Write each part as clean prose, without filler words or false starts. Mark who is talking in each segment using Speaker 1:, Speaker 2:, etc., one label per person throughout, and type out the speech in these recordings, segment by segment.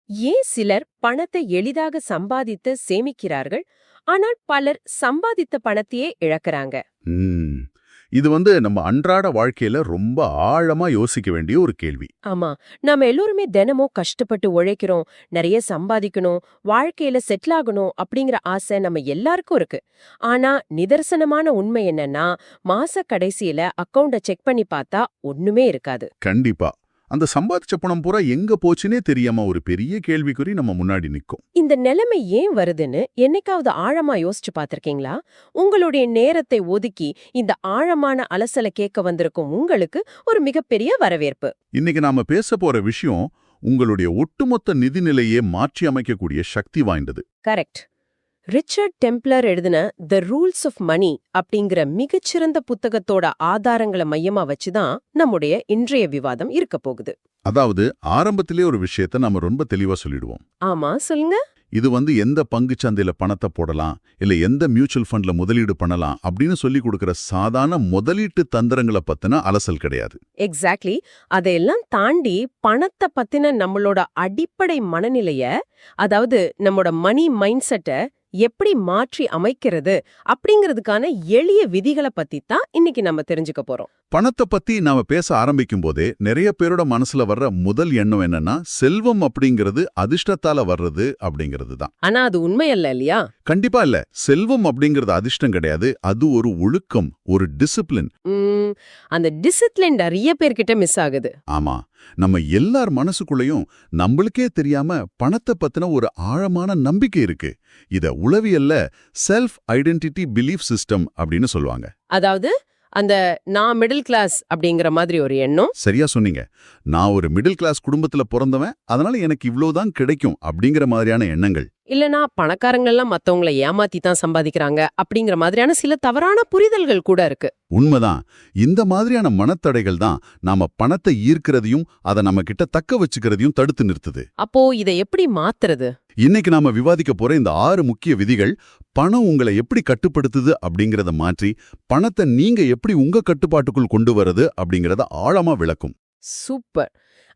Speaker 1: ஏன் சிலர் பணத்தை எளிதாக சம்பாதித்து சேமிக்கிறார்கள், ஆனால் பலர் சம்பாதித்த பணத்தையே இழக்கறாங்க?
Speaker 2: ம். இது நம்ம அன்றாட வாழ்க்கையில ரொம்ப ஆழமா யோசிக்க வேண்டிய ஒரு கேள்வி.
Speaker 1: ஆமா, நாம எல்லோருமே தினமும் கஷ்டப்பட்டு உழைக்கிறோம், நிறைய சம்பாதிக்கணும், வாழ்க்கையில செட்டில் ஆகணும் அப்படிங்கிற ஆசை நம்ம எல்லாருக்கும் இருக்கு. ஆனா நிதர்சனமான உண்மை என்னன்னா, மாச கடைசியில அக்கவுண்ட செக் பண்ணி பார்த்தா ஒண்ணுமே இருக்காது.
Speaker 2: கண்டிப்பா. அந்த சம்பாதிச்ச பணம் பூரா எங்க போச்சுன்னே தெரியாம ஒரு பெரிய கேள்விக்குறி நம்ம முன்னாடி நிக்கும்.
Speaker 1: இந்த நிலைமை ஏன் வருதுன்னு என்னைக்காவது ஆழமா யோசிச்சு பார்த்திருக்கீங்களா? உங்களுடைய நேரத்தை ஒதுக்கி இந்த ஆழமான அலசலை கேட்க வந்திருக்கும் உங்களுக்கு ஒரு மிகப்பெரிய வரவேற்பு.
Speaker 2: இன்னைக்கு நாம பேச போற விஷயம் உங்களுடைய ஒட்டுமொத்த நிதிநிலையே மாற்றி அமைக்கக்கூடிய சக்தி வாய்ந்தது.
Speaker 1: கரெக்ட். ரிச்சர்ட் டெம்ப்ளர் எழுதின த ரூல்ஸ் ஆஃப் மணி அப்படிங்கிற மிகச்சிறந்த புத்தகத்தோட ஆதாரங்களை மையமா வச்சுதான் நம்முடைய இன்றைய விவாதம் இருக்க போகுது.
Speaker 2: அதாவது ஆரம்பத்திலே ஒரு விஷயத்த நாம ரொம்ப தெளிவா சொல்லிடுவோம்.
Speaker 1: ஆமா, சொல்லுங்க.
Speaker 2: இது எந்த பங்குச் சந்தையில பணத்தை போடலாம், இல்ல எந்த மியூச்சுவல் ஃபண்ட்ல முதலீடு பண்ணலாம் அப்படின்னு சொல்லி கொடுக்கிற சாதாரண முதலீட்டு தந்திரங்களை பத்தின அலசல் கிடையாது.
Speaker 1: எக்ஸாக்ட்லி. அதையெல்லாம் தாண்டி பணத்தை பத்தின நம்மளோட அடிப்படை மனநிலைய, அதாவது நம்மளோட மணி மைண்ட் செட்டை எப்படி மாற்றி அமைக்கிறது அப்படிங்கிறதுக்கான எளிய விதிகளை பத்தி தான் இன்னைக்கு நம்ம தெரிஞ்சுக்க போறோம்.
Speaker 2: பணத்தை பத்தி நாம பேச ஆரம்பிக்கும் போதே நிறைய பேரோட மனசுல வர்ற முதல் எண்ணம் என்னன்னா, செல்வம் அப்படிங்கிறது அதிர்ஷ்டத்தால வர்றது அப்படிங்கிறது தான்.
Speaker 1: ஆனா அது உண்மையல்ல இல்லையா?
Speaker 2: கண்டிப்பா இல்ல. செல்வம் அப்படிங்கிறது அதிர்ஷ்டம் கிடையாது. அது ஒரு ஒழுக்கம், ஒரு டிசிப்ளின்.
Speaker 1: அந்த டிசிப்ளின் நிறைய பேர்கிட்ட மிஸ் ஆகுது.
Speaker 2: ஆமா, நம்ம எல்லார் மனசுக்குள்ளேயும் நம்மளுக்கே தெரியாம பணத்தை பத்தின ஒரு ஆழமான நம்பிக்கை இருக்கு. இத உளவியல்ல செல்ஃப் ஐடென்டிட்டி பிலீஃப் சிஸ்டம் அப்படின்னு சொல்லுவாங்க.
Speaker 1: அதாவது அந்த நான் மிடில் கிளாஸ் அப்படிங்கிற மாதிரி ஒரு எண்ணம்.
Speaker 2: சரியா சொன்னீங்க. நான் ஒரு மிடில் கிளாஸ் குடும்பத்துல பிறந்தவன், அதனால எனக்கு இவ்ளோதான் கிடைக்கும் அப்படிங்கிற மாதிரியான எண்ணங்கள்.
Speaker 1: இல்லனா பணக்காரங்கள்லாம் மத்தவங்களை ஏமாத்தி தான் சம்பாதிக்கிறாங்க அப்படிங்கிற மாதிரியான சில தவறான புரிதல்கள் கூட இருக்கு.
Speaker 2: உண்மைதான். இந்த மாதிரியான மனத்தடைகள் தான் நாம பணத்தை ஈர்க்கிறதையும் அதை நம்ம கிட்ட தக்க வச்சுக்கிறதையும் தடுத்து நிறுத்துது.
Speaker 1: அப்போ இதை எப்படி மாத்துறது?
Speaker 2: இன்னைக்கு நாம விவாதிக்க போற இந்த 6 முக்கிய விதிகள் பணம் உங்களை எப்படி கட்டுப்படுத்துது அப்படிங்கறத மாற்றி பணத்தை நீங்க எப்படி உங்க கட்டுப்பாட்டுக்குள் கொண்டு வரது அப்படிங்கறத ஆழமா விளக்கும்.
Speaker 1: சூப்பர்.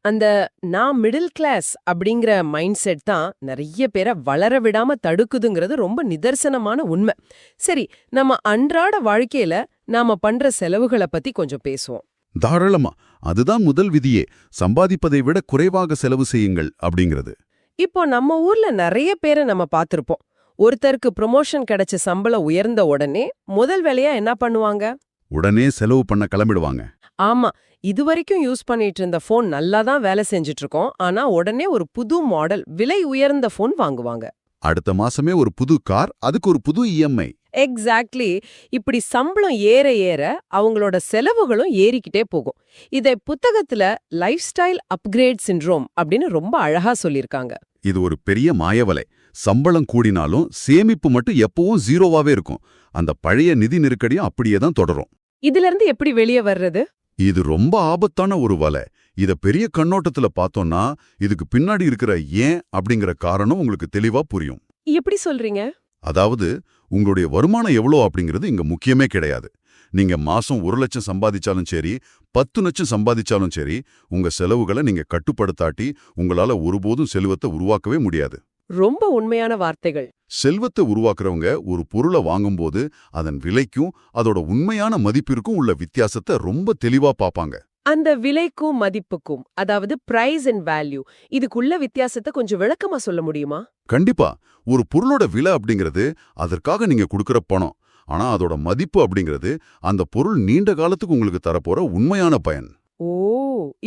Speaker 1: அந்த நான் மிடில் கிளாஸ் அப்படிங்கிற மைண்ட் செட் தான் நிறைய பேரை வளர விடாம தடுக்குதுங்கிறது ரொம்ப நிதர்சனமான உண்மை. சரி, நம்ம அன்றாட வாழ்க்கையில நாம பண்ற செலவுகளை பத்தி கொஞ்சம் பேசுவோம்.
Speaker 2: தாராளமா. அதுதான் முதல் விதியே, சம்பாதிப்பதை விட குறைவாக செலவு செய்யுங்கள் அப்படிங்கிறது.
Speaker 1: இப்போ நம்ம ஊர்ல நிறைய பேரை நம்ம பார்த்திருப்போம். ஒருத்தருக்கு ப்ரொமோஷன் கிடைச்ச சம்பளம் உயர்ந்த உடனே முதல் வேலையா என்ன பண்ணுவாங்க?
Speaker 2: உடனே செலவு பண்ண கிளம்பிடுவாங்க.
Speaker 1: ஆமா, இதுவரைக்கும் யூஸ் பண்ணிட்டு இருந்த போன் நல்லா தான் வேலை செஞ்சுட்டு இருக்கோம், ஆனா உடனே ஒரு புது மாடல் விலை உயர்ந்த போன் வாங்குவாங்க.
Speaker 2: அடுத்த மாசமே ஒரு புது கார், அதுக்கு ஒரு புது இஎம்ஐ.
Speaker 1: எக்ஸாக்ட்லி. இப்படி சம்பளம் ஏற ஏற அவங்களோட செலவுகளும் ஏறிக்கிட்டே போகும். இதை புத்தகத்துல லைஃப் ஸ்டைல் அப்கிரேட் சிண்ட்ரோம் அப்படின்னு ரொம்ப அழகா சொல்லியிருக்காங்க.
Speaker 2: இது ஒரு பெரிய மாயவலை. சம்பளம் கூடினாலும் சேமிப்பு மட்டும் எப்பவும் ஜீரோவாவே இருக்கும். அந்த பழைய நிதி நெருக்கடியும் அப்படியே தான் தொடரும்.
Speaker 1: இதுல இருந்து எப்படி வெளியே வர்றது?
Speaker 2: இது ரொம்ப ஆபத்தான ஒரு வலை. இத பெரிய கண்ணோட்டத்துல பார்த்தோம்னா இதுக்கு பின்னாடி இருக்கிற ஏன் அப்படிங்கிற காரணம் உங்களுக்கு தெளிவா புரியும்.
Speaker 1: எப்படி சொல்றீங்க?
Speaker 2: அதாவது உங்களுடைய வருமானம் எவ்வளோ அப்படிங்கிறது இங்க முக்கியமே கிடையாது. நீங்க மாசம் 1 லட்சம் சம்பாதிச்சாலும் சரி, 10 லட்சம் சம்பாதிச்சாலும் சரி, உங்க செலவுகளை நீங்க கட்டுப்படுத்தாட்டி உங்களால ஒருபோதும் செல்வத்தை உருவாக்கவே முடியாது.
Speaker 1: ரொம்ப உண்மையான வார்த்தைகள்.
Speaker 2: செல்வத்தை உருவாக்குறவங்க ஒரு பொருளை வாங்கும்போது அதன் விலைக்கும் அதோட உண்மையான மதிப்பிற்கும் உள்ள வித்தியாசத்தை ரொம்ப தெளிவா பாப்பாங்க.
Speaker 1: அந்த விலைக்கும் மதிப்புக்கும், அதாவது பிரைஸ் அண்ட் வேல்யூ, இதுக்குள்ள வித்தியாசத்தை கொஞ்சம் விளக்கமா சொல்ல முடியுமா?
Speaker 2: கண்டிப்பா. ஒரு பொருளோட விலை அப்படிங்கிறது அதற்காக நீங்க கொடுக்கிற பணம். ஆனா அதோட மதிப்பு அப்படிங்கிறது அந்த பொருள் நீண்ட காலத்துக்கு உங்களுக்கு தரப்போற உண்மையான பயன்.
Speaker 1: ஓ,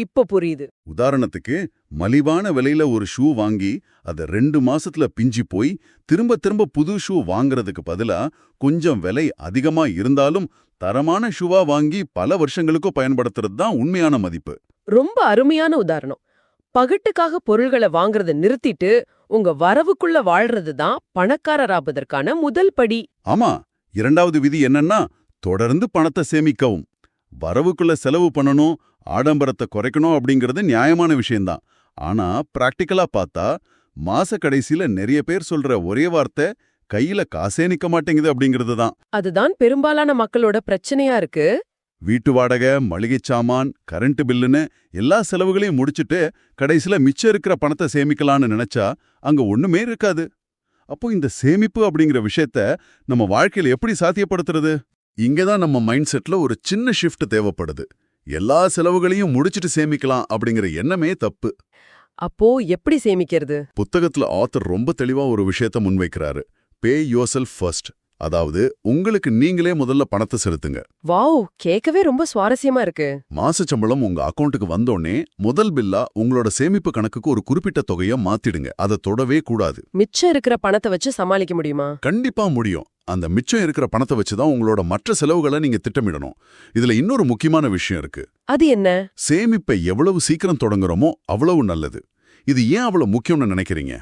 Speaker 1: இப்ப புரியுது.
Speaker 2: உதாரணத்துக்கு, மலிவான விலையில ஒரு ஷூ வாங்கி அதை 2 மாசத்துல பிஞ்சி போய் திரும்ப திரும்ப புது ஷூ வாங்குறதுக்கு பதிலா கொஞ்சம் விலை அதிகமா இருந்தாலும் தரமான ஷூவா வாங்கி பல வருஷங்களுக்கோ பயன்படுத்துறது தான் உண்மையான மதிப்பு.
Speaker 1: ரொம்ப அருமையான உதாரணம். பகட்டுக்காக பொருள்களை வாங்குறத நிறுத்திட்டு உங்க வரவுக்குள்ள வாழ்றது தான் பணக்காரராபதற்கான முதல் படி.
Speaker 2: ஆமா. 2வது விதி என்னன்னா, தொடர்ந்து பணத்தை சேமிக்கவும். வரவுக்குள்ள செலவு பண்ணணும், ஆடம்பரத்தை குறைக்கணும் அப்படிங்கிறது நியாயமான விஷயம்தான். ஆனா பிராக்டிக்கலா பார்த்தா மாச கடைசியில நிறைய பேர் சொல்ற ஒரே வார்த்தை கையில காசே நிக்க மாட்டேங்குது அப்படிங்கிறது தான்.
Speaker 1: அதுதான் பெரும்பாலான மக்களோட பிரச்சனையா இருக்கு.
Speaker 2: வீட்டு வாடகை, மளிகைச் சாமான், கரண்ட் பில்லுன்னு எல்லா செலவுகளையும் முடிச்சிட்டு கடைசில மிச்சம் இருக்கிற பணத்தை சேமிக்கலாம்னு நினைச்சா அங்க ஒண்ணுமே இருக்காது. அப்போ இந்த சேமிப்பு அப்படிங்கிற விஷயத்த நம்ம வாழ்க்கையில எப்படி சாத்தியப்படுத்துறது? இங்கதான் நம்ம மைண்ட் செட்ல ஒரு சின்ன ஷிஃப்ட் தேவைப்படுது. எல்லா செலவுகளையும் முடிச்சிட்டு சேமிக்கலாம் அப்படிங்கிற எண்ணமே தப்பு.
Speaker 1: அப்போ எப்படி சேமிக்கிறது?
Speaker 2: புத்தகத்துல ஆத்தர் ரொம்ப தெளிவா ஒரு விஷயத்த முன்வைக்கிறாரு. பே யோர்செல்ஃப் ஃபர்ஸ்ட். அதாவது உங்களுக்கு நீங்களே முதல்ல பணத்தை செலுத்துங்க.
Speaker 1: வாவ், கேட்கவே ரொம்ப சுவாரஸ்யமா இருக்கு.
Speaker 2: மாச சம்பளம் உங்க அக்கவுண்ட்டுக்கு வந்தோடனே முதல் பில்லா உங்களோட சேமிப்பு கணக்குக்கு ஒரு குறிப்பிட்ட தொகையை மாத்திடுங்க. அதை தொடவே கூடாது.
Speaker 1: மிச்சம் இருக்கிற பணத்தை வச்சு சமாளிக்க முடியுமா?
Speaker 2: கண்டிப்பா முடியும். அந்த மிச்சம் இருக்கிற பணத்தை வச்சுதான் உங்களோட மற்ற செலவுகளை நீங்க திட்டமிடணும். இதுல இன்னொரு முக்கியமான விஷயம் இருக்கு.
Speaker 1: அது என்ன?
Speaker 2: சேமிப்பை எவ்வளவு சீக்கிரம் தொடங்குறோமோ அவ்வளவு நல்லது. இது ஏன் அவ்வளவு முக்கியம்னு நினைக்கிறீங்க?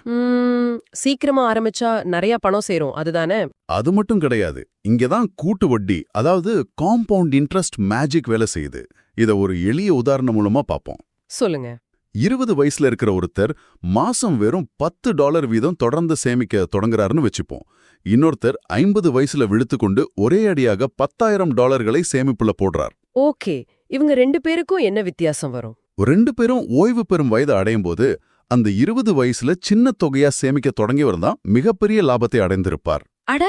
Speaker 1: சீக்கிரமா ஆரம்பிச்சா நிறைய பணம் சேரும், அதுதானே?
Speaker 2: அது மட்டும் கிடையாது. இங்கதான் கூட்டு வட்டி, அதாவது காம்பவுண்ட் இன்ட்ரெஸ்ட் மேஜிக் வேலை செய்யுது. இத ஒரு எளிய உதாரணம் மூலமா பாப்போம்.
Speaker 1: சொல்லுங்க.
Speaker 2: 20 வயசுல இருக்கிற ஒருத்தர் மாசம் வெறும் $10 வீதம் தொடர்ந்து சேமிக்க தொடங்குறாருன்னு வச்சுப்போம். இன்னொருத்தர் 50 வயசுல விழுத்துக்கொண்டு ஒரே அடியாக $10,000 சேமிப்புல போடுறார்.
Speaker 1: ஓகே, இவங்க 2 பேருக்கும் என்ன வித்தியாசம் வரும்?
Speaker 2: 2 பேரும் ஓய்வு பெறும் வயது அடையும் போது அந்த 20 வயசுல சின்ன தொகையா சேமிக்க தொடங்கியவர் தான் மிகப்பெரிய லாபத்தை அடைந்திருப்பார்.
Speaker 1: அட,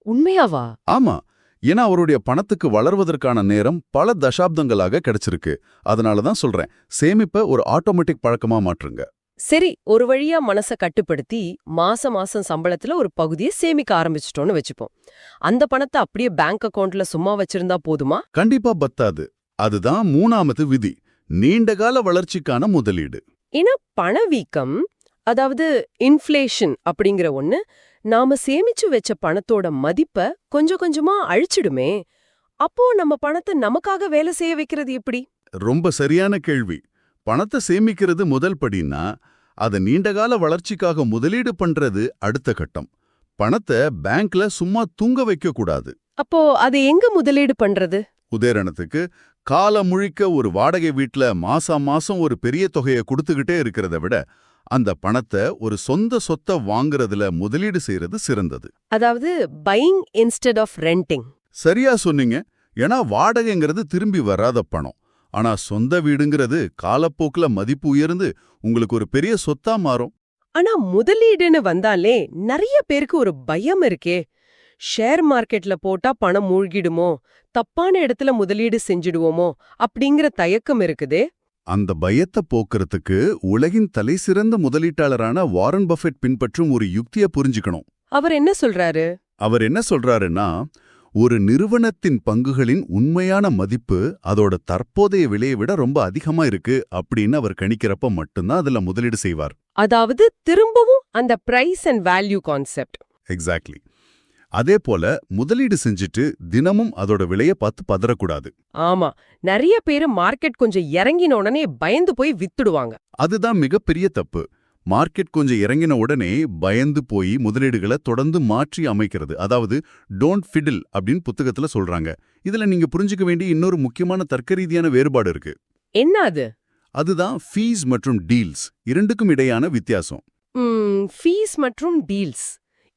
Speaker 1: உண்மையாவா?
Speaker 2: ஆமா, ஏன்னா அவருடைய பணத்துக்கு வளர்வதற்கான நேரம் பல தசாப்தங்களாக கிடைச்சிருக்கு. அதனாலதான் சொல்றேன், சேமிப்பை ஒரு ஆட்டோமேட்டிக் பழக்கமா மாற்றுங்க.
Speaker 1: சரி, ஒரு வழியா மனச கட்டுப்படுத்தி மாசம் சம்பளத்துல ஒரு பகுதியை சேமிக்க ஆரம்பிச்சிட்டோம்னு வச்சுப்போம். அந்த பணத்தை அப்படியே பேங்க் அக்கவுண்ட்ல சும்மா வச்சிருந்தா போதுமா?
Speaker 2: கண்டிப்பா பத்தாது. அதுதான் 3வது விதி, நீண்டகால வளர்ச்சிக்கான முதலீடு.
Speaker 1: ஏன்னா பணவீக்கம், அதாவது இன்ஃப்ளேஷன் அப்படிங்கிற ஒண்ணு நாம சேமிச்சு வச்ச பணத்தோட மதிப்ப கொஞ்சம் கொஞ்சமா அழிச்சிடுமே. அப்போ நம்ம பணத்தை நமக்காக வேலை செய்ய வைக்கிறது எப்படி?
Speaker 2: ரொம்ப சரியான கேள்வி. பணத்தை சேமிக்கிறது முதல் படின்னா, அதை நீண்டகால வளர்ச்சிக்காக முதலீடு பண்றது அடுத்த கட்டம். பணத்தை பேங்க்ல சும்மா தூங்க வைக்க கூடாது.
Speaker 1: அப்போ அதை எங்க முதலீடு பண்றது?
Speaker 2: உதாரணத்துக்கு, காலம் முழிக்க ஒரு வாடகை வீட்ல மாசம் ஒரு பெரிய தொகையை கொடுத்துக்கிட்டே இருக்கிறத விட அந்த பணத்தை ஒரு சொந்த சொத்தை வாங்குறதுல முதலீடு செய்யறது சிறந்தது.
Speaker 1: அதாவது பையிங் இன்ஸ்டெட் ஆஃப் ரெண்டிங்.
Speaker 2: சரியா சொன்னீங்க. ஏன்னா வாடகைங்கிறது திரும்பி வராத பணம். ஆனா சொந்த வீடுங்கிறது காலப்போக்குல மதிப்பு உயர்ந்து உங்களுக்கு ஒரு பெரிய சொத்தா மாறும்.
Speaker 1: ஆனா முதலீடுன்னு வந்தாலே நிறைய பேருக்கு ஒரு பயம் இருக்கே. ஷேர் மார்க்கெட்ல போட்டா பணம் மூழ்கிடுமோ, தப்பான இடத்துல முதலீடு செஞ்சிடுவோமோ அப்படிங்கிற தயக்கம் இருக்குதே.
Speaker 2: அந்த பயத்தை போக்குறதுக்கு உலகின் தலைசிறந்த முதலீட்டாளரான வாரன் பஃபெட் பின்பற்றும் ஒரு யுக்தியை புரிஞ்சுக்கணும்.
Speaker 1: அவர் என்ன சொல்றாரு?
Speaker 2: அவர் என்ன சொல்றாருன்னா, ஒரு நிறுவனத்தின் பங்குகளின் உண்மையான மதிப்பு அதோட தற்போதைய விலையை விட ரொம்ப அதிகமா இருக்கு அப்படின்னு அவர் கணிக்கிறப்ப மட்டும்தான் அதுல முதலீடு செய்வார்.
Speaker 1: அதாவது திரும்பவும் அந்த price and value concept.
Speaker 2: Exactly. அதே போல முதலீடு செஞ்சுட்டு தினமும் அதோட விலையை பார்த்து பதறக்கூடாது.
Speaker 1: ஆமா, நிறைய பேரு மார்க்கெட் கொஞ்சம் இறங்கின உடனே பயந்து போய் வித்துடுவாங்க.
Speaker 2: அதுதான் மிகப்பெரிய தப்பு. மார்க்கெட் கொஞ்சம் இறங்கின உடனே பயந்து போய் முதலீடுகளை தொடர்ந்து மாற்றி அமைக்கிறது. அதாவது டோன்ட் ஃபிடில் அப்படின்னு புத்தகத்துல சொல்றாங்க. இதுல நீங்க புரிஞ்சுக்க வேண்டிய இன்னொரு முக்கியமான தர்க்கரீதியான வேறுபாடு இருக்கு.
Speaker 1: என்ன அது?
Speaker 2: அதுதான் ஃபீஸ் மற்றும் டீல்ஸ், இரண்டுக்கும் இடையான வித்தியாசம்.
Speaker 1: ஃபீஸ் மற்றும் டீல்ஸ்,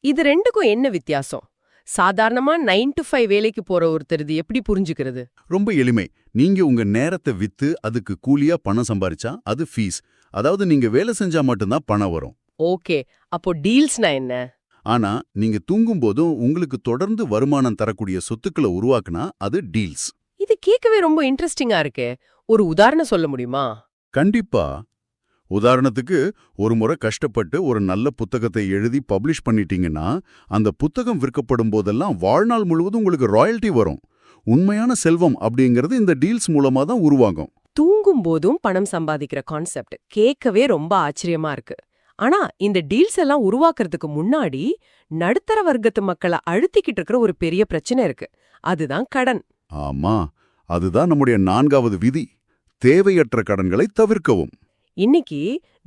Speaker 1: இது ரெண்டுக்கும் என்ன வித்தியாசம்? சாதாரணமா 9 to 5 வேலைக்கு போற ஒருத்தர் இது எப்படி புரிஞ்சுக்கிறது?
Speaker 2: ரொம்ப எளிமை. நீங்க உங்க நேரத்தை வித்து அதுக்கு கூலியா பணம் சம்பாரிச்சா அது ஃபீஸ். அதாவது நீங்க வேலை செஞ்சா மட்டும்தான் பணம் வரும்.
Speaker 1: ஓகே, அப்போ டீல்ஸ்னா என்ன?
Speaker 2: ஆனா நீங்க தூங்கும் போதும் உங்களுக்கு தொடர்ந்து வருமானம் தரக்கூடிய சொத்துக்களை உருவாக்குனா அது டீல்ஸ்.
Speaker 1: இது கேட்கவே ரொம்ப இன்ட்ரெஸ்டிங்கா இருக்கே. ஒரு உதாரணம் சொல்ல முடியுமா?
Speaker 2: கண்டிப்பா. உதாரணத்துக்கு, ஒரு முறை கஷ்டப்பட்டு ஒரு நல்ல புத்தகத்தை எழுதி பப்ளிஷ் பண்ணிட்டீங்கன்னா அந்த புத்தகம் விற்கப்படும் போதெல்லாம் வாழ்நாள் முழுவதும் உங்களுக்கு ராயல்டி வரும். உண்மையான செல்வம் அப்படிங்கிறது இந்த டீல்ஸ் மூலமா தான் உருவாகும்.
Speaker 1: தூங்கும் போதும் பணம் சம்பாதிக்கிற கான்செப்ட் கேட்கவே ரொம்ப ஆச்சரியமா இருக்கு. ஆனா இந்த டீல்ஸ் எல்லாம் உருவாக்குறதுக்கு முன்னாடி நடுத்தர வர்க்கத்து மக்களை அழுத்திக்கிட்டு இருக்கிற ஒரு பெரிய பிரச்சனை இருக்கு. அதுதான் கடன்.
Speaker 2: ஆமா, அதுதான் நம்முடைய 4வது விதி, தேவையற்ற கடன்களை தவிர்க்கவும்.
Speaker 1: இன்னைக்கு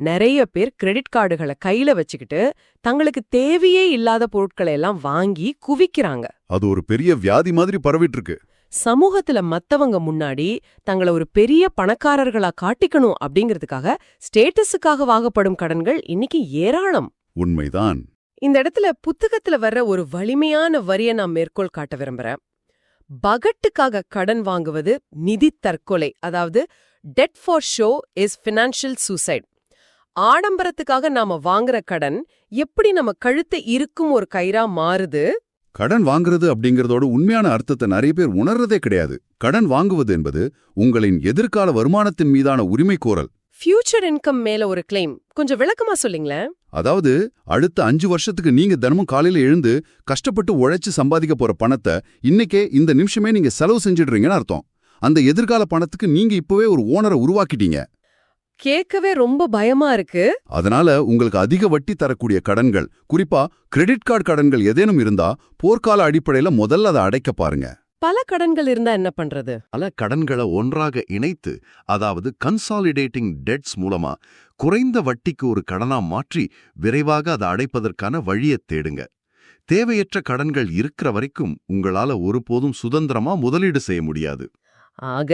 Speaker 1: நிறைய பேர் கிரெடிட் கார்டுகளை கையில வச்சுக்கிட்டு தங்களுக்கு தேவையே இல்லாத பொருட்களை எல்லாம் வாங்கி குவிக்கிறாங்க.
Speaker 2: அது ஒரு பெரிய வியாதி மாதிரி பரவிட்டு இருக்கு.
Speaker 1: சமூகத்துல மத்தவங்க முன்னாடி தங்களை ஒரு பெரிய பணக்காரர்களா காட்டிக்கணும் அப்படிங்கிறதுக்காக ஸ்டேட்டஸுக்காக வாங்கப்படும் கடன்கள் இன்னைக்கு ஏராளம்.
Speaker 2: உண்மைதான்.
Speaker 1: இந்த இடத்துல புத்தகத்துல வர்ற ஒரு வலிமையான வரிய நான் மேற்கோள் காட்ட விரும்புறேன். பகட்டுக்காக கடன் வாங்குவது நிதி தற்கொலை, அதாவது debt for show is financial suicide. ஆடம்பரத்துக்காக நாம வாங்குற கடன் எப்படி நம்ம கழுத்தை இருக்கும் ஒரு கயிறா மாறுது?
Speaker 2: கடன் வாங்குறது அப்படிங்கறதோட உண்மையான அர்த்தத்தை நிறைய பேர் உணர்றதே கிடையாது. கடன் வாங்குவது என்பது உங்களின் எதிர்கால வருமானத்தின் மீதான உரிமை கோரல்.
Speaker 1: ஃபியூச்சர் இன்கம் மேல ஒரு கிளைம். கொஞ்சம் விளக்கமா சொல்லுங்களேன்.
Speaker 2: அதாவது அடுத்த 5 வருஷத்துக்கு நீங்க தினமும் காலையில எழுந்து கஷ்டப்பட்டு உழைச்சு சம்பாதிக்க போற பணத்தை இன்னைக்கே இந்த நிமிஷமே நீங்க செலவு செஞ்சிடுறீங்கன்னு அர்த்தம். அந்த எதிர்கால பணத்துக்கு நீங்க இப்பவே ஒரு ஓனரை உருவாக்கிட்டீங்க.
Speaker 1: கேட்கவே ரொம்ப பயமா இருக்கு.
Speaker 2: அதனால உங்களுக்கு அதிக வட்டி தரக்கூடிய கடன்கள், குறிப்பா கிரெடிட் கார்டு கடன்கள் ஏதேனும் இருந்தா போர்க்கால அடிப்படையில முதல்ல அதை அடைக்க பாருங்க.
Speaker 1: பல கடன்கள் இருந்தா என்ன பண்றது?
Speaker 3: பல கடன்களை ஒன்றாக இணைத்து, அதாவது கன்சாலிடேட்டிங் டெட்ஸ் மூலமா குறைந்த வட்டிக்கு ஒரு கடனா மாற்றி விரைவாக அதை அடைப்பதற்கான வழியை தேடுங்க. தேவையற்ற கடன்கள் இருக்கிற வரைக்கும் உங்களால ஒருபோதும் சுதந்திரமா முதலீடு செய்ய முடியாது.
Speaker 1: ஆக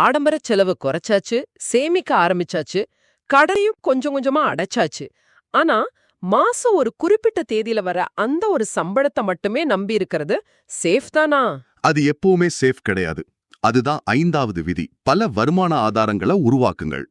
Speaker 1: ஆடம்பர செலவு குறைச்சாச்சு, சேமிக்க ஆரம்பிச்சாச்சு, கடனையும் கொஞ்சம் கொஞ்சமா அடைச்சாச்சு. ஆனா மாசம் ஒரு குறிப்பிட்ட தேதியில வர அந்த ஒரு சம்பளத்தை மட்டுமே நம்பி இருக்கிறது சேஃப் தானா?
Speaker 3: அது எப்பவுமே சேஃப் கிடையாது. அதுதான் 5வது விதி. பல வருமான ஆதாரங்களை உருவாக்குங்கள்.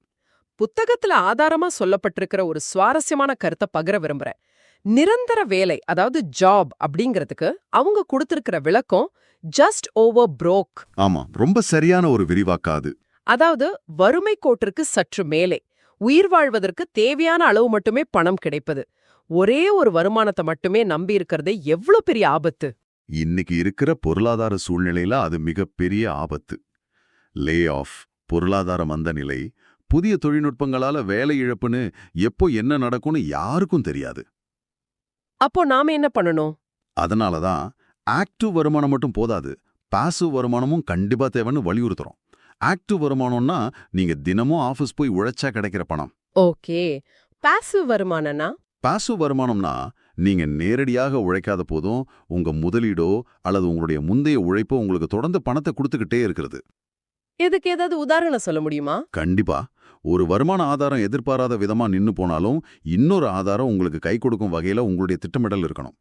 Speaker 1: புத்தகத்துல ஆதாரமா சொல்லப்பட்டிருக்கிற ஒரு சுவாரஸ்யமான கருத்தை பகிர விரும்புறேன். நிரந்தர வேலை, அதாவது ஜாப் அப்படிங்கிறதுக்கு அவங்க கொடுத்திருக்கிற விளக்கம் ஜஸ்ட் ஓவர் புரோக்.
Speaker 3: ஆமா, ரொம்ப சரியான ஒரு விரிவாக்காது.
Speaker 1: அதாவது வறுமை கோட்டிற்கு சற்று மேலே, உயிர் வாழ்வதற்கு தேவையான அளவு மட்டுமே பணம் கிடைப்பது. ஒரே ஒரு வருமானத்தை மட்டுமே நம்பி இருக்கிறது எவ்வளவு பெரிய ஆபத்து.
Speaker 3: இன்னைக்கு இருக்கிற பொருளாதார சூழ்நிலையில அது மிகப்பெரிய ஆபத்து. லே ஆஃப், பொருளாதார மந்த நிலை, புதிய தொழில்நுட்பங்களால வேலை இழப்புன்னு எப்போ என்ன நடக்கும்னு யாருக்கும் தெரியாது.
Speaker 1: அப்போ நாம என்ன பண்ணணும்?
Speaker 3: அதனாலதான் ஆக்டிவ் வருமானம் மட்டும் போதாது, பாசிவ் வருமானமும் கண்டிப்பா தேவைன்னு வலியுறுத்துறோம். ஆக்டிவ் வருமானம்னா நீங்க தினமும் ஆபீஸ் போய் உழைச்சா கிடைக்கிற பணம்.
Speaker 1: ஓகே. பாசிவ் வருமானம்னா?
Speaker 3: பாசிவ் வருமானம்னா நீங்க நேரடியாக உழைக்காத போதும் உங்க முதலீடோ அல்லது உங்களுடைய முந்தைய உழைப்போ உங்களுக்கு தொடர்ந்து பணத்தை கொடுத்துக்கிட்டே இருக்கிறது.
Speaker 1: இதுக்கு ஏதாவது உதாரணம் சொல்ல முடியுமா?
Speaker 3: கண்டிப்பா. ஒரு வருமான ஆதாரம் எதிர்பாராத விதமா நின்னு போனாலும் இன்னொரு ஆதாரம் உங்களுக்கு கை கொடுக்கும் வகையில உங்களுடைய திட்டமிடல் இருக்கணும்.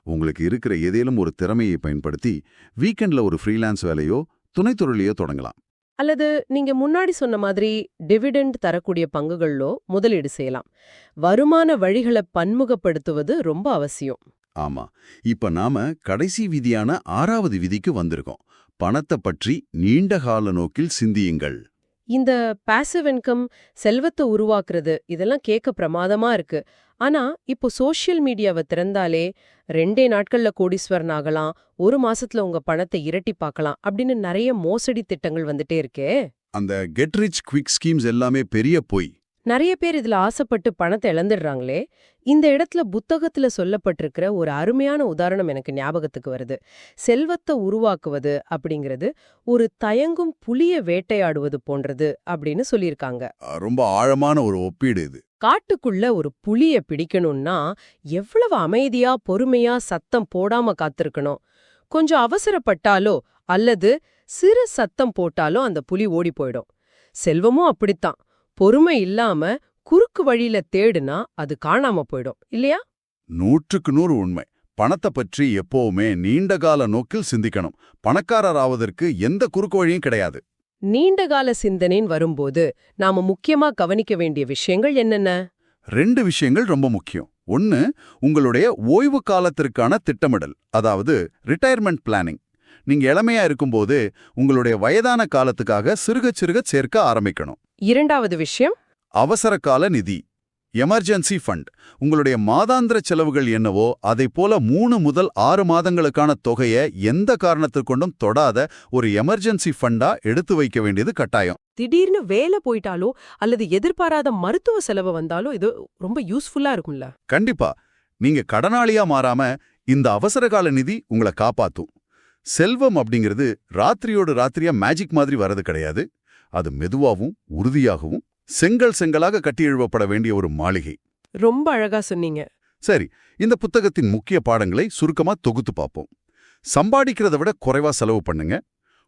Speaker 3: உங்களுக்கு இருக்கிற ஏதேனும் ஒரு திறமையை பயன்படுத்தி வீக்கெண்ட்ல ஒரு ஃப்ரீலான்ஸ் வேலையோ துணைத்தொழிலையோ தொடங்கலாம்.
Speaker 1: அல்லது நீங்க முன்னாடி சொன்ன மாதிரி டிவிடெண்ட் தரக்கூடிய பங்குகளோ முதலீடு செய்யலாம். வருமான வழிகளை பன்முகப்படுத்துவது ரொம்ப அவசியம்.
Speaker 3: ஆமா, இப்ப நாம கடைசி விதியான 6வது விதிக்கு வந்திருக்கோம். பணத்தை பற்றி நீண்ட கால நோக்கில் சிந்தியுங்கள்.
Speaker 1: இந்த பாசிவ் இன்கம், செல்வத்தை உருவாக்குறது, இதெல்லாம் கேட்க பிரமாதமா இருக்கு. ஆனா இப்போ சோஷியல் மீடியாவை திறந்தாலே 2 நாட்கள்ல கோடீஸ்வரன் ஆகலாம், 1 மாசத்துல உங்க பணத்தை இரட்டி பார்க்கலாம் அப்படின்னு நிறைய மோசடி திட்டங்கள் வந்துட்டே இருக்கே.
Speaker 2: அந்த கெட் ரிச் குவிக் ஸ்கீம்ஸ் எல்லாமே பெரிய பொய்.
Speaker 1: நிறைய பேர் இதுல ஆசைப்பட்டு பணத்தை இழந்துடுறாங்களே. இந்த இடத்துல புத்தகத்துல சொல்லப்பட்டிருக்கிற ஒரு அருமையான உதாரணம் எனக்கு ஞாபகத்துக்கு வருது. செல்வத்தை உருவாக்குவது அப்படிங்கிறது ஒரு தயங்கும் புலிய வேட்டையாடுவது போன்றது அப்படின்னு சொல்லியிருக்காங்க.
Speaker 2: ரொம்ப ஆழமான ஒரு ஒப்பீடு இது.
Speaker 1: காட்டுக்குள்ள ஒரு புலிய பிடிக்கணும்னா எவ்வளவு அமைதியா பொறுமையா சத்தம் போடாம காத்திருக்கணும். கொஞ்சம் அவசரப்பட்டாலோ அல்லது சிறு சத்தம் போட்டாலோ அந்த புலி ஓடி போயிடும். செல்வமும் அப்படித்தான். பொறுமை இல்லாம குறுக்கு வழியில தேடுனா அது காணாம போயிடும், இல்லையா?
Speaker 2: 100க்கு 100 உண்மை. பணத்தை பற்றி எப்பவுமே நீண்டகால நோக்கில் சிந்திக்கணும். பணக்காரர் ஆவதற்கு எந்த குறுக்கு வழியும் கிடையாது.
Speaker 1: நீண்டகால சிந்தனைன்னு வரும்போது நாம முக்கியமா கவனிக்க வேண்டிய விஷயங்கள் என்னென்ன?
Speaker 2: 2 விஷயங்கள் ரொம்ப முக்கியம். ஒன்னு, உங்களுடைய ஓய்வு காலத்திற்கான திட்டமிடல், அதாவது ரிட்டையர்மெண்ட் பிளானிங். நீங்க இளமையா இருக்கும்போது உங்களுடைய வயதான காலத்துக்காக சிறுக சிறுக சேர்க்க ஆரம்பிக்கணும்.
Speaker 1: 2வது விஷயம்,
Speaker 2: அவசர கால நிதி, எமர்ஜென்சி ஃபண்ட். உங்களுடைய மாதாந்திர செலவுகள் என்னவோ அதை போல 3 முதல் 6 மாதங்களுக்கான தொகையை எந்த காரணத்துக்கு கொண்டும் தொடாத ஒரு எமர்ஜென்சி ஃபண்டா எடுத்து வைக்க வேண்டியது கட்டாயம்.
Speaker 1: திடீர்னு வேலை போயிட்டாலோ அல்லது எதிர்பாராத மருத்துவ செலவு வந்தாலோ இது ரொம்ப யூஸ்ஃபுல்லா இருக்கும்ல.
Speaker 2: கண்டிப்பா. நீங்க கடனாளியா மாறாம இந்த அவசர கால நிதி உங்களை காப்பாத்தும். செல்வம் அப்படிங்கிறது ராத்திரியோடு ராத்திரியா மேஜிக் மாதிரி வரது கிடையாது. அது மெதுவாகவும் உறுதியாகவும் செங்கலாக கட்டி எழுப்பப்பட வேண்டிய ஒரு மாளிகை.
Speaker 1: ரொம்ப அழகா சொன்னீங்க.
Speaker 2: சரி, இந்த புத்தகத்தின் முக்கிய பாடங்களை சுருக்கமா தொகுத்து பார்ப்போம். சம்பாதிக்கிறத விட குறைவா செலவு பண்ணுங்க.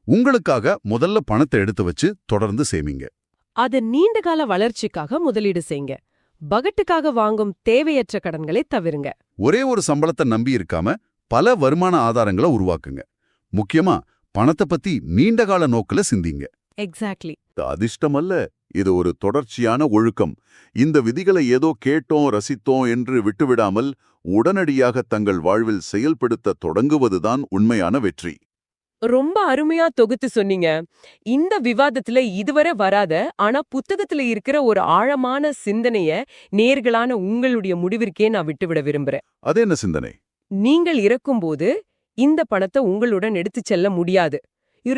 Speaker 2: உங்களுக்காக முதல்ல பணத்தை எடுத்து வச்சு தொடர்ந்து சேமிங்க.
Speaker 1: அது நீண்டகால வளர்ச்சிக்காக முதலீடு செய்யுங்க. பகட்டுக்காக வாங்கும் தேவையற்ற கடன்களை தவிருங்க.
Speaker 2: ஒரே ஒரு சம்பளத்தை நம்பி இருக்காம பல வருமான ஆதாரங்களை உருவாக்குங்க. முக்கியமா பணத்தை பத்தி நீண்டகால நோக்குல சிந்திங்க.
Speaker 1: எக்ஸாக்ட்லி.
Speaker 4: இது அதிர்ஷ்டம் அல்ல, இது ஒரு தொடர்ச்சியான ஒழுக்கம். இந்த விதிகளை ஏதோ கேட்டோம் ரசித்தோம் என்று விட்டுவிடாமல் உடனடியாக தங்கள் வாழ்வில் செயல்படுத்த தொடங்குவதுதான் உண்மையான வெற்றி.
Speaker 1: ரொம்ப அருமையா தொகுத்து சொன்னீங்க. இந்த விவாதத்துல இதுவரை வராத ஆனா புத்தகத்துல இருக்கிற ஒரு ஆழமான சிந்தனைய நேர்களான உங்களுடைய முடிவிற்கே நான் விட்டுவிட விரும்புறேன்.
Speaker 4: அது என்ன சிந்தனை?
Speaker 1: நீங்கள் இறக்கும்போது இந்த பணத்தை உங்களுடன் எடுத்துச் செல்ல முடியாது. You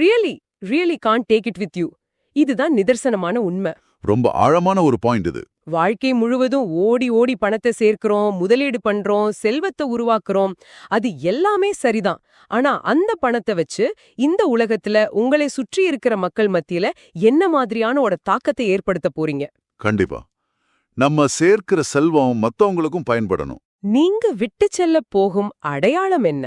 Speaker 1: really can't take it with you. இதுதான் நிதர்சனமான உண்மை.
Speaker 4: ரொம்ப ஆழமான ஒரு பாயிண்ட் இது.
Speaker 1: வாழ்க்கை முழுவதும் ஓடி ஓடி பணத்தை சேர்க்கிறோம், முதலீடு பண்றோம், செல்வத்தை உருவாக்குறோம். அது எல்லாமே சரிதான். ஆனா அந்த பணத்தை வச்சு இந்த உலகத்துல உங்களை சுற்றி இருக்கிற மக்கள் மத்தியில என்ன மாதிரியான ஒரு தாக்கத்தை ஏற்படுத்த போறீங்க?
Speaker 4: கண்டிப்பா நம்ம சேர்க்கிற செல்வம் மத்தவங்களுக்கும் பயன்படணும்.
Speaker 1: நீங்க விட்டு செல்ல போகும் அடையாளம் என்ன?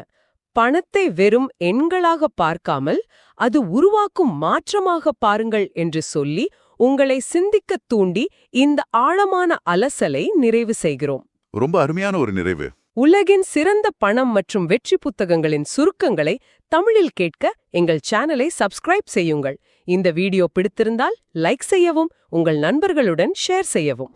Speaker 1: பணத்தை வெறும் எண்களாக பார்க்காமல் அது உருவாக்கும் மாற்றமாக பாருங்கள் என்று சொல்லி உங்களை சிந்திக்கத் தூண்டி இந்த ஆழமான அலசலை நிறைவு செய்கிறோம்.
Speaker 4: ரொம்ப அருமையான ஒரு நிறைவு.
Speaker 1: உலகின் சிறந்த பணம் மற்றும் வெற்றி புத்தகங்களின் சுருக்கங்களை தமிழில் கேட்க எங்கள் சேனலை சப்ஸ்கிரைப் செய்யுங்கள். இந்த வீடியோ பிடித்திருந்தால் லைக் செய்யவும், உங்கள் நண்பர்களுடன் ஷேர் செய்யவும்.